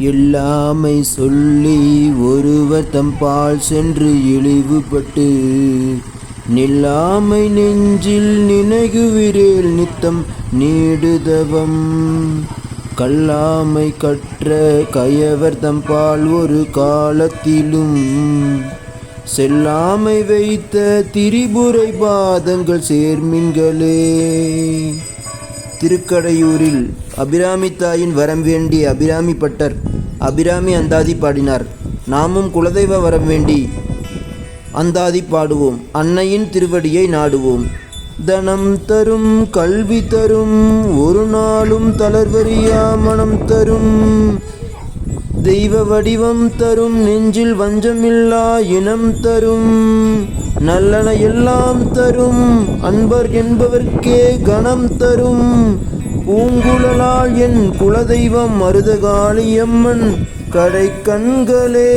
எல்லாமை சொல்லி ஒருவர் தம்பால் சென்று இழிவுபட்டு நில்லாமை நெஞ்சில் நினைகுவிரேல் நித்தம் நீடுதவம் கல்லாமை கற்ற கயவர் தம்பால் ஒரு காலத்திலும் செல்லாமை வைத்த திரிபுரை பாதங்கள் சேர்மின்களே. திருக்கடையூரில் அபிராமி தாயின் வரம் வேண்டி அபிராமி பட்டர் அபிராமி அந்தாதி பாடினார். நாமும் குலதெய்வ வரம் வேண்டி அந்தாதி பாடுவோம். அன்னையின் திருவடியை நாடுவோம். தனம் தரும் கல்வி தரும் ஒரு நாளும் தளர்வறியா மனம் தரும் தெய்வ வடிவம் தரும் நெஞ்சில் வஞ்சமில்லா இனம் தரும் நல்லன எல்லாம் தரும் அன்பர் என்பவர்க்கே கணம் தரும் பூங்குழலால் என் குலதெய்வம் மருதகாளியம்மன் கடை கண்களே.